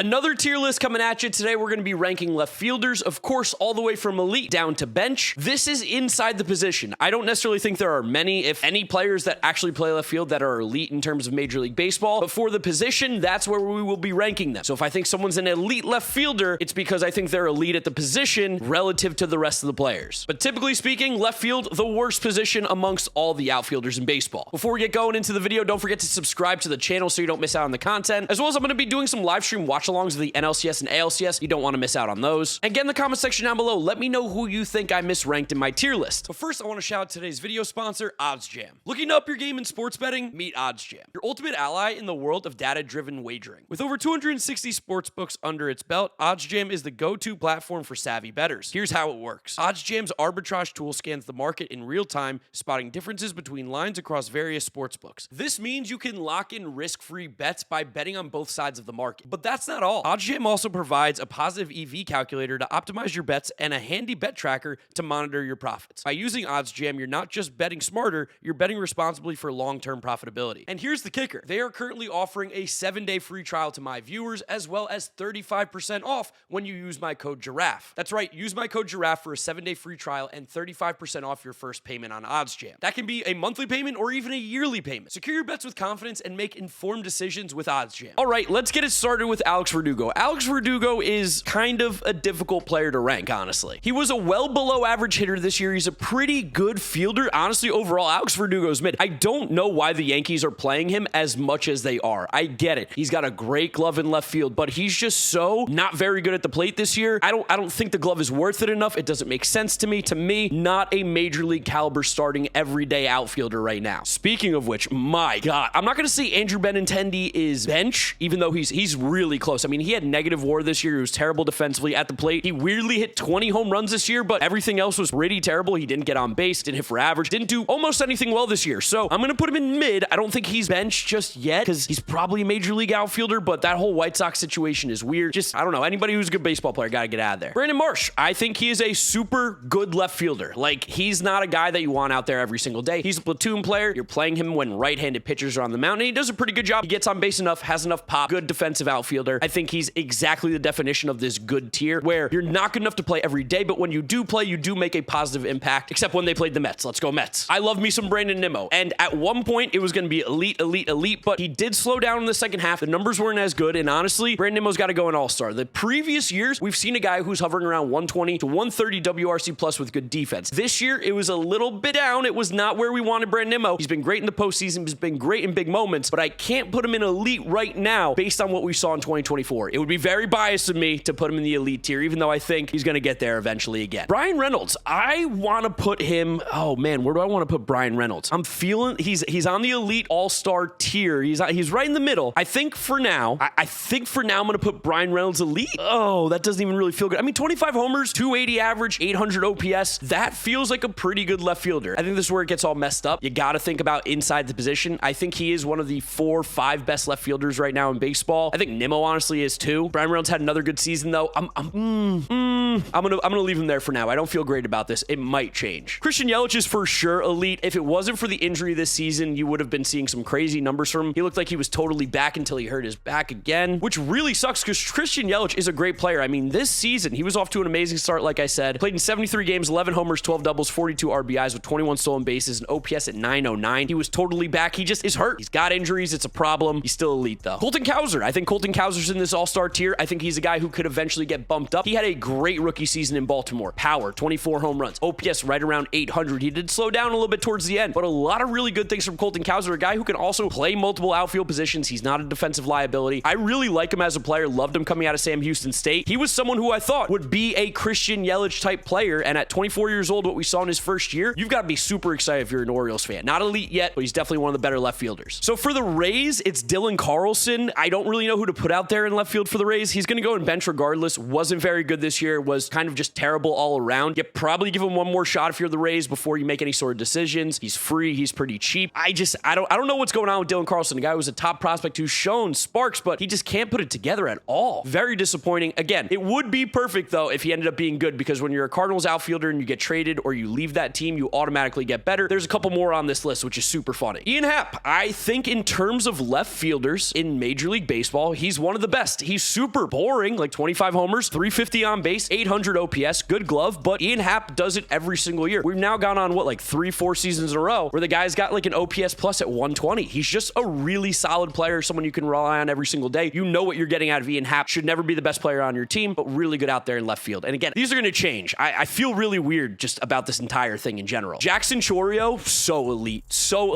Another tier list coming at you. Today we're going to be ranking left fielders, of course, all the way from elite down to bench. This is inside the position. I don't necessarily think there are many, if any, players that actually play left field that are elite in terms of Major League Baseball, but for the position, that's where we will be ranking them. So if I think someone's an elite left fielder, it's because I think they're elite at the position relative to the rest of the players. But typically speaking, left field, the worst position amongst all the outfielders in baseball. Before we get going into the video, don't forget to subscribe to the channel so you don't miss out on the content, as well as I'm going to be doing some live stream watch-alongs of the NLCS and ALCS. You don't want to miss out on those. And get in the comment section down below, let me know who you think I misranked in my tier list. But first, I want to shout out today's video sponsor, OddsJam. Looking to up your game in sports betting? Meet OddsJam, your ultimate ally in the world of data-driven wagering. With over 260 sports books under its belt, OddsJam is the go-to platform for savvy bettors. Here's how it works. OddsJam's arbitrage tool scans the market in real time, spotting differences between lines across various sports books. This means you can lock in risk-free bets by betting on both sides of the market. But that's not all. OddsJam also provides a positive EV calculator to optimize your bets and a handy bet tracker to monitor your profits. By using OddsJam, you're not just betting smarter, you're betting responsibly for long-term profitability. And here's the kicker. They are currently offering a 7-day free trial to my viewers, as well as 35% off when you use my code Giraffe. That's right, use my code Giraffe for a 7-day free trial and 35% off your first payment on OddsJam. That can be a monthly payment or even a yearly payment. Secure your bets with confidence and make informed decisions with OddsJam. All right, let's get it started with Alex Verdugo. Alex Verdugo is kind of a difficult player to rank, honestly. He was a well below average hitter this year. He's a pretty good fielder. Honestly, overall, Alex Verdugo's mid. I don't know why the Yankees are playing him as much as they are. I get it. He's got a great glove in left field, but he's just so not very good at the plate this year. I don't think the glove is worth it enough. It doesn't make sense to me. To me, not a major league caliber starting everyday outfielder right now. Speaking of which, my God, I'm not going to say Andrew Benintendi is bench, even though he's really close. I mean, he had negative WAR this year. He was terrible defensively at the plate. He weirdly hit 20 home runs this year, but everything else was pretty terrible. He didn't get on base, didn't hit for average, didn't do almost anything well this year. So I'm going to put him in mid. I don't think he's bench just yet because he's probably a major league outfielder, but that whole White Sox situation is weird. Just, I don't know. Anybody who's a good baseball player got to get out of there. Brandon Marsh, I think he is a super good left fielder. Like, he's not a guy that you want out there every single day. He's a platoon player. You're playing him when right-handed pitchers are on the mound, and he does a pretty good job. He gets on base enough, has enough pop, good defensive outfielder. I think he's exactly the definition of this good tier, where you're not good enough to play every day, but when you do play, you do make a positive impact, except when they played the Mets. Let's go Mets. I love me some Brandon Nimmo, and at one point, it was going to be elite, but he did slow down in the second half. The numbers weren't as good, and honestly, Brandon Nimmo's got to go in All-Star. The previous years, we've seen a guy who's hovering around 120 to 130 WRC plus with good defense. This year, it was a little bit down. It was not where we wanted Brandon Nimmo. He's been great in the postseason. He's been great in big moments, but I can't put him in elite right now based on what we saw in 2024. It would be very biased of me to put him in the elite tier, even though I think he's going to get there eventually again. Brian Reynolds, I want to put him, oh man, where do I want to put Brian Reynolds? I'm feeling he's on the elite all-star tier. He's right in the middle. I think for now, I'm going to put Brian Reynolds elite. Oh, that doesn't even really feel good. I mean, 25 homers, 280 average, 800 OPS. That feels like a pretty good left fielder. I think this is where it gets all messed up. You got to think about inside the position. I think he is one of the 4 or 5 best left fielders right now in baseball. I think Nimmo honestly is too. Brian Reynolds had another good season though. I'm gonna leave him there for now. I don't feel great about this. It might change. Christian Yelich is for sure elite. If it wasn't for the injury this season, you would have been seeing some crazy numbers from him. He looked like he was totally back until he hurt his back again, which really sucks because Christian Yelich is a great player. I mean, this season, he was off to an amazing start, like I said. Played in 73 games, 11 homers, 12 doubles, 42 RBIs with 21 stolen bases, and OPS at 909. He was totally back. He just is hurt. He's got injuries. It's a problem. He's still elite, though. Colton Cowser. I think Colton Cowser's in this all-star tier. I think he's a guy who could eventually get bumped up. He had a great rookie season in Baltimore. Power, 24 home runs. OPS right around 800. He did slow down a little bit towards the end, but a lot of really good things from Colton Cowser, a guy who can also play multiple outfield positions. He's not a defensive liability. I really like him as a player. Loved him coming out of Sam Houston State. He was someone who I thought would be a Christian Yelich type player, and at 24 years old, what we saw in his first year, you've got to be super excited if you're an Orioles fan. Not elite yet, but he's definitely one of the better left fielders. So for the Rays, it's Dylan Carlson. I don't really know who to put out there in left field for the Rays. He's going to go in bench regardless. Wasn't very good this year. was kind of just terrible all around. You probably give him one more shot if you're the Rays before you make any sort of decisions. He's free. He's pretty cheap. I don't know what's going on with Dylan Carlson, a guy who was a top prospect who's shown sparks, but he just can't put it together at all. Very disappointing. Again, it would be perfect though if he ended up being good, because when you're a Cardinals outfielder and you get traded or you leave that team, you automatically get better. There's a couple more on this list, which is super funny. Ian Happ, I think in terms of left fielders in Major League Baseball, he's one of the best. He's super boring, like 25 homers, 350 on base, 800 OPS, good glove, but Ian Happ does it every single year. We've now gone on, like 3-4 seasons in a row where the guy's got like an OPS plus at 120. He's just a really solid player, someone you can rely on every single day. You know what you're getting out of Ian Happ. Should never be the best player on your team, but really good out there in left field. And again, these are going to change. I feel really weird just about this entire thing in general. Jackson Chourio, so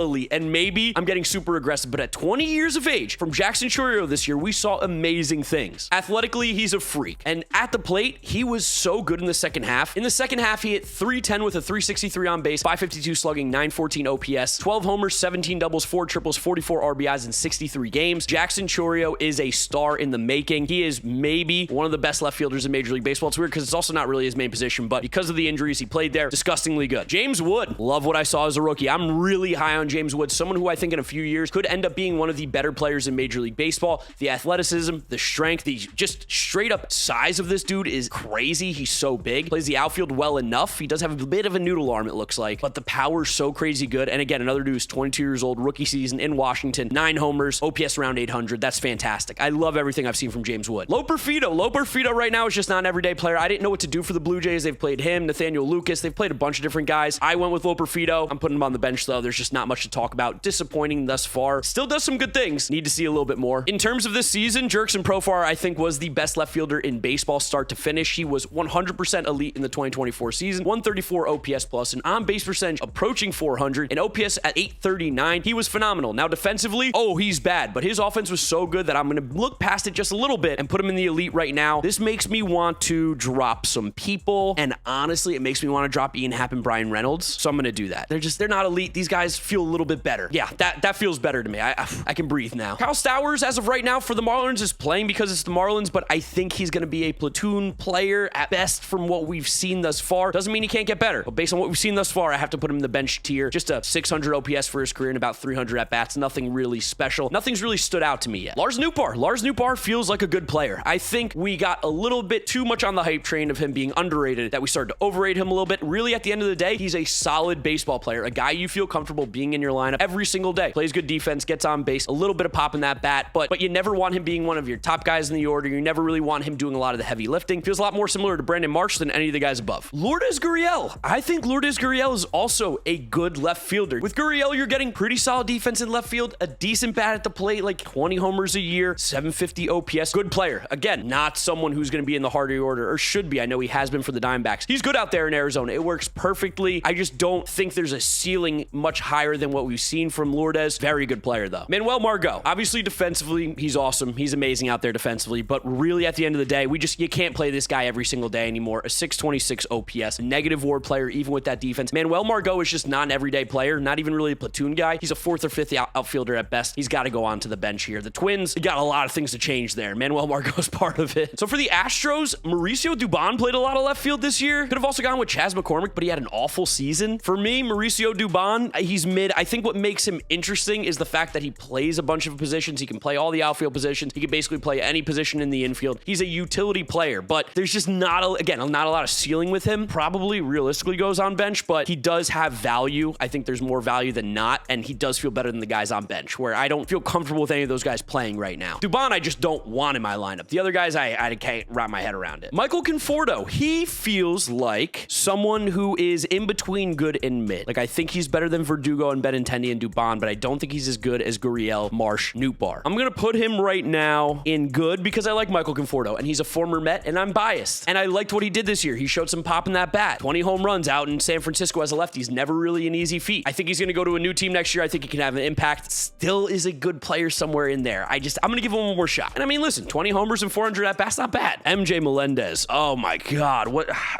elite. And maybe I'm getting super aggressive, but at 20 years of age, from Jackson Chourio this year, we saw amazing things. Athletically, he's a freak. And at the plate, he was so good in the second half. In the second half, he hit 310 with a 363 on base, 552 slugging, 914 OPS, 12 homers, 17 doubles, 4 triples, 44 RBIs in 63 games. Jackson Chourio is a star in the making. He is maybe one of the best left fielders in Major League Baseball. It's weird because it's also not really his main position, but because of the injuries he played there, disgustingly good. James Wood, love what I saw as a rookie. I'm really high on James Wood, someone who I think in a few years could end up being one of the better players in Major League Baseball. The athleticism, the strength, the just straight up size of this dude is crazy. He's so big. Plays the outfield well enough. He does have a bit of a noodle arm, it looks like, but the power's so crazy good. And again, another dude who's 22 years old, rookie season in Washington, 9 homers, OPS around 800. That's fantastic. I love everything I've seen from James Wood. Loper Fido right now is just not an everyday player. I didn't know what to do for the Blue Jays. They've played him, Nathaniel Lucas. They've played a bunch of different guys. I went with Loper Fido. I'm putting him on the bench though. There's just not much to talk about. Disappointing thus far. Still does some good things. Need to see a little bit more. In terms of this season, Jurickson Profar, I think, was the best left fielder in baseball start to finish. He was 100% elite in the 2024 season. 134 OPS plus, an on-base percentage approaching 400, and OPS at 839. He was phenomenal. Now defensively, he's bad, but his offense was so good that I'm going to look past it just a little bit and put him in the elite right now. This makes me want to drop some people, and honestly, it makes me want to drop Ian Happ and Brian Reynolds, so I'm going to do that. They're not elite. These guys feel a little bit better. Yeah, that feels better to me. I can breathe now. Kyle Stowers, as of right now, for the Marlins, is playing because it's the Marlins, but I think he's going to be a platoon player at best from what we've seen thus far. Doesn't mean he can't get better, but based on what we've seen thus far, I have to put him in the bench tier. Just a 600 OPS for his career and about 300 at-bats. Nothing really special. Nothing's really stood out to me yet. Lars Nootbaar feels like a good player. I think we got a little bit too much on the hype train of him being underrated, that we started to overrate him a little bit. Really, at the end of the day, he's a solid baseball player, a guy you feel comfortable being in your lineup every single day. Plays good defense, gets on base, a little bit of pop in that bat, but you never want him being one of your top guys in the order. You never really want him doing a lot of the heavy lifting. Feels a lot more similar to Brandon Marsh than any of the guys above. Lourdes Gurriel. I think Lourdes Gurriel is also a good left fielder. With Gurriel, you're getting pretty solid defense in left field, a decent bat at the plate, like 20 homers a year, 750 OPS. Good player. Again, not someone who's going to be in the heart of the order, or should be. I know he has been for the Diamondbacks. He's good out there in Arizona. It works perfectly. I just don't think there's a ceiling much higher than what we've seen from Lourdes. Very good player, though. Manuel Margot. Obviously, defensively, he's awesome. He's amazing out there defensively, but really, at the end of the day, you can't play this guy every single day anymore. A 626 OPS, a negative WAR player, even with that defense. Manuel Margot is just not an everyday player, not even really a platoon guy. He's a 4th or 5th outfielder at best. He's got to go on to the bench here. The Twins, got a lot of things to change there. Manuel Margot is part of it. So for the Astros, Mauricio Dubon played a lot of left field this year. Could have also gone with Chas McCormick, but he had an awful season. For me, Mauricio Dubon, he's mid. I think what makes him interesting is the fact that he plays a bunch of positions. He can play all the outfield positions. He can basically play any position in the infield. He's a utility player, but there's just not a lot of ceiling with him. Probably realistically goes on bench, but he does have value. I think there's more value than not, and he does feel better than the guys on bench, where I don't feel comfortable with any of those guys playing right now. Dubon, I just don't want in my lineup. The other guys, I can't wrap my head around it. Michael Conforto, he feels like someone who is in between good and mid. Like, I think he's better than Verdugo and Benintendi and Dubon, but I don't think he's as good as Gurriel, Marsh, Nootbaar. I'm going to put him right now in good because I like Michael Conforto, and he's a former Met, and I'm biased. And I liked what he did this year. He showed some pop in that bat. 20 home runs out in San Francisco as a lefty is never really an easy feat. I think he's going to go to a new team next year. I think he can have an impact. Still is a good player somewhere in there. I'm going to give him one more shot. And I mean, listen, 20 homers and 400 at bats, not bad. MJ Melendez. Oh my God.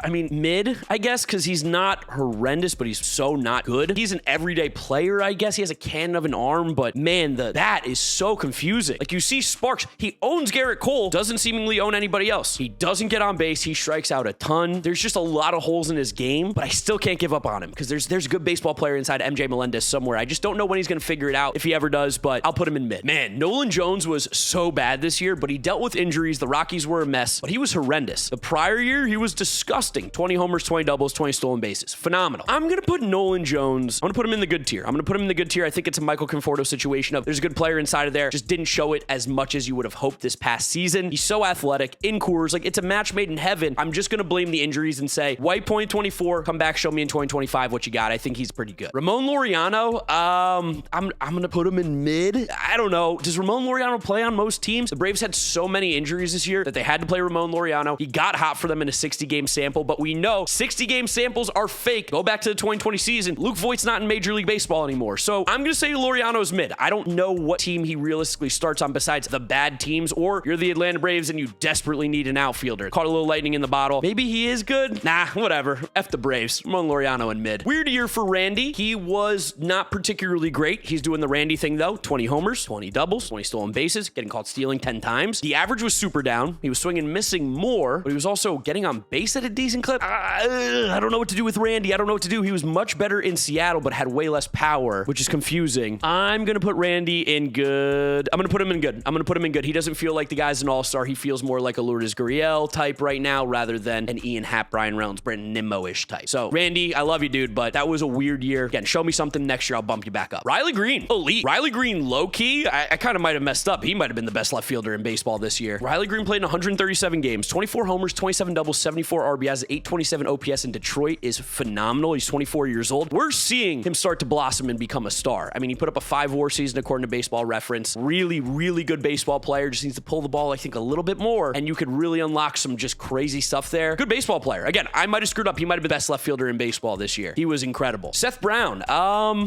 Mid, I guess, because he's not horrendous, but he's so not good. He's an everyday player, I guess. He has a cannon of an arm, but man, the bat is so confusing. Like, you see sparks. He owns Garrett Cole, doesn't seemingly own anybody else. He doesn't get on base. base. He strikes out a ton. There's just a lot of holes in his game, but I still can't give up on him because there's a good baseball player inside MJ Melendez somewhere. I just don't know when he's going to figure it out, if he ever does, but I'll put him in mid. Man, Nolan Jones was so bad this year, but he dealt with injuries. The Rockies were a mess, but he was horrendous. The prior year, he was disgusting. 20 homers, 20 doubles, 20 stolen bases. Phenomenal. I'm going to put Nolan Jones, I'm going to put him in the good tier. I'm going to put him in the good tier. I think it's a Michael Conforto situation of there's a good player inside of there, just didn't show it as much as you would have hoped this past season. He's so athletic, in Coors, like it's a match made in heaven. I'm just going to blame the injuries and say, White point 24, come back, show me in 2025 what you got. I think he's pretty good. Ramon Laureano, I'm going to put him in mid. I don't know. Does Ramon Laureano play on most teams? The Braves had so many injuries this year that they had to play Ramon Laureano. He got hot for them in a 60-game sample, but we know 60-game samples are fake. Go back to the 2020 season. Luke Voigt's not in Major League Baseball anymore. So I'm going to say Laureano's mid. I don't know what team he realistically starts on besides the bad teams, or you're the Atlanta Braves and you desperately need an outfielder. Caught a little lightning in the bottle. Maybe he is good. Nah, whatever. F the Braves. Ramon Laureano in mid. Weird year for Randy. He was not particularly great. He's doing the Randy thing though. 20 homers, 20 doubles, 20 stolen bases, getting caught stealing 10 times. The average was super down. He was swinging, missing more, but he was also getting on base at a decent clip. I don't know what to do with Randy. I don't know what to do. He was much better in Seattle, but had way less power, which is confusing. I'm going to put Randy in good. I'm going to put him in good. I'm going to put him in good. He doesn't feel like the guy's an all-star. He feels more like a Lourdes Gurriel type right now rather than an Ian Happ, Brian Reynolds, Brandon Nimmo-ish type. So Randy, I love you, dude, but that was a weird year. Again, show me something next year. I'll bump you back up. Riley Green, elite. Riley Green, low-key. I kind of might have messed up. He might have been the best left fielder in baseball this year. Riley Green played in 137 games, 24 homers, 27 doubles, 74 RBIs, 827 OPS in Detroit is phenomenal. He's 24 years old. We're seeing him start to blossom and become a star. I mean, he put up a 5-WAR season according to Baseball Reference. Really, really good baseball player. Just needs to pull the ball, I think, a little bit more, and you could really unlock some just crazy stuff there. Good baseball player. Again, I might have screwed up. He might have been the best left fielder in baseball this year. He was incredible. Seth Brown,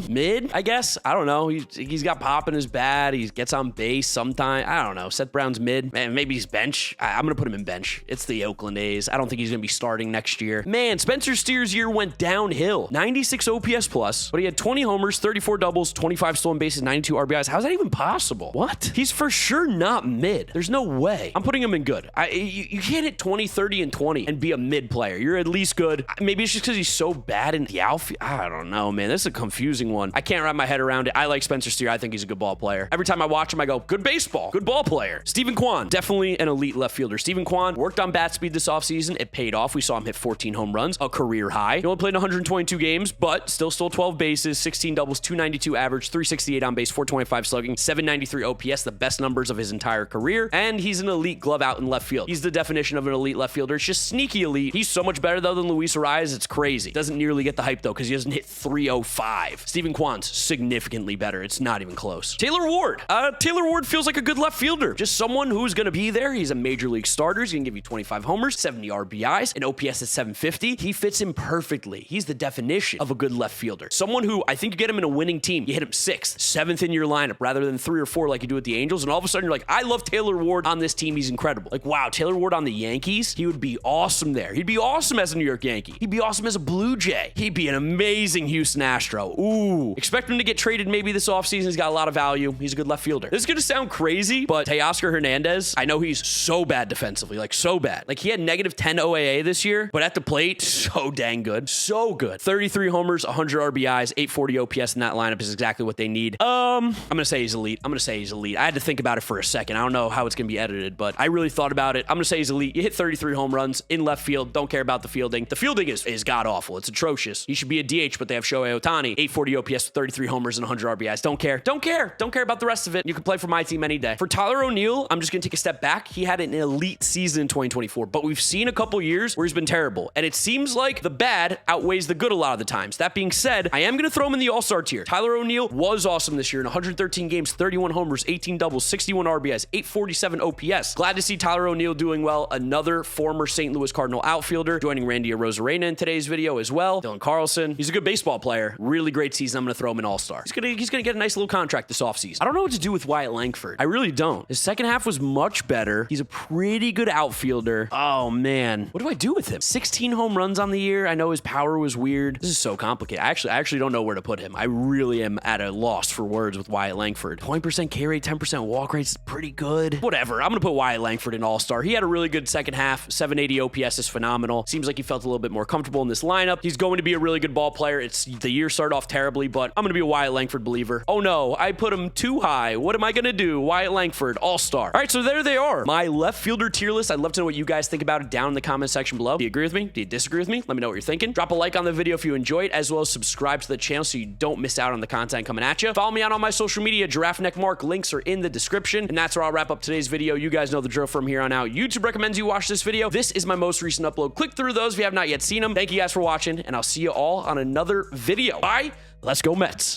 mid, I guess. I don't know. He's got pop in his bat. He gets on base sometime. I don't know. Seth Brown's mid. Man, maybe he's bench. I'm going to put him in bench. It's the Oakland A's. I don't think he's going to be starting next year. Man, Spencer Steer's year went downhill. 96 OPS plus, but he had 20 homers, 34 doubles, 25 stolen bases, 92 RBIs. How's that even possible? What? He's for sure not mid. There's no way. I'm putting him in good. You can't hit 20, 30, and 20 and be a mid player. You're at least good. Maybe it's just because he's so bad in the outfield. I don't know, man. This is a confusing one. I can't wrap my head around it. I like Spencer Steer. I think he's a good ball player. Every time I watch him, I go, good baseball, good ball player. Steven Kwan, definitely an elite left fielder. Steven Kwan worked on bat speed this offseason. It paid off. We saw him hit 14 home runs, a career high. He only played in 122 games, but still stole 12 bases, 16 doubles, 292 average, 368 on base, 425 slugging, 793 OPS, the best numbers of his entire career. And he's an elite glove out in left field. He's the definition of an elite left fielder. It's just sneaky elite. He's so much better though than Luis Arias. It's crazy. Doesn't nearly get the hype though because he doesn't hit 305. Steven Kwan's significantly better. It's not even close. Taylor Ward. Taylor Ward feels like a good left fielder. Just someone who's going to be there. He's a major league starter. He's going to give you 25 homers, 70 RBIs, an OPS at 750. He fits in perfectly. He's the definition of a good left fielder. Someone who I think you get him in a winning team. You hit him 6th, 7th in your lineup rather than 3 or 4 like you do with the Angels. And all of a sudden you're like, I love Taylor Ward on this team. He's incredible. Like, wow, Taylor Ward on the Yankees. He would be awesome there. He'd be awesome as a New York Yankee. He'd be awesome as a Blue Jay. He'd be an amazing Houston Astro. Ooh. Expect him to get traded maybe this offseason. He's got a lot of value. He's a good left fielder. This is going to sound crazy, but Teoscar Hernandez, I know he's so bad defensively, like so bad. Like he had negative 10 OAA this year, but at the plate, so dang good. So good. 33 homers, 100 RBIs, 840 OPS in that lineup is exactly what they need. I'm going to say he's elite. I had to think about it for a second. I don't know how it's going to be edited, but I really thought about it. I'm going to say he's elite. You hit 33 home runs in left field. Don't care about the fielding. The fielding is god-awful. It's atrocious. He should be a DH, but they have Shohei Ohtani. 840 OPS, 33 homers, and 100 RBIs. Don't care. Don't care about the rest of it. You can play for my team any day. For Tyler O'Neill, I'm just going to take a step back. He had an elite season in 2024, but we've seen a couple years where he's been terrible, and it seems like the bad outweighs the good a lot of the times. That being said, I am going to throw him in the all-star tier. Tyler O'Neill was awesome this year in 113 games, 31 homers, 18 doubles, 61 RBIs, 847 OPS. Glad to see Tyler O'Neill doing well. Another former St. Louis Cardinal outfielder, joining Randy Arozarena in today's video as well. Dylan Carlson. He's a good baseball player. Really great season. I'm going to throw him in all-star. He's going to get a nice little contract this offseason. I don't know what to do with Wyatt Langford. I really don't. His second half was much better. He's a pretty good outfielder. Oh, man. What do I do with him? 16 home runs on the year. I know his power was weird. This is so complicated. I actually don't know where to put him. I really am at a loss for words with Wyatt Langford. 20% K rate, 10% walk rate is pretty good. Whatever. I'm going to put Wyatt Langford in all-star. He had a really good second half. 6.5, 780 OPS is phenomenal. Seems like he felt a little bit more comfortable in this lineup. He's going to be a really good ball player. The year started off terribly, but I'm going to be a Wyatt Langford believer. Oh no, I put him too high. What am I going to do? Wyatt Langford, all-star. All right, so there they are. My left fielder tier list. I'd love to know what you guys think about it down in the comment section below. Do you agree with me? Do you disagree with me? Let me know what you're thinking. Drop a like on the video if you enjoyed, as well as subscribe to the channel so you don't miss out on the content coming at you. Follow me out on my social media, GiraffeNeckMarc. Links are in the description. And that's where I'll wrap up today's video. You guys know the drill from here on out. YouTube recommends you watch this video. This is my most recent upload. Click through those if you have not yet seen them. Thank you guys for watching, and I'll see you all on another video. Bye. Let's go Mets.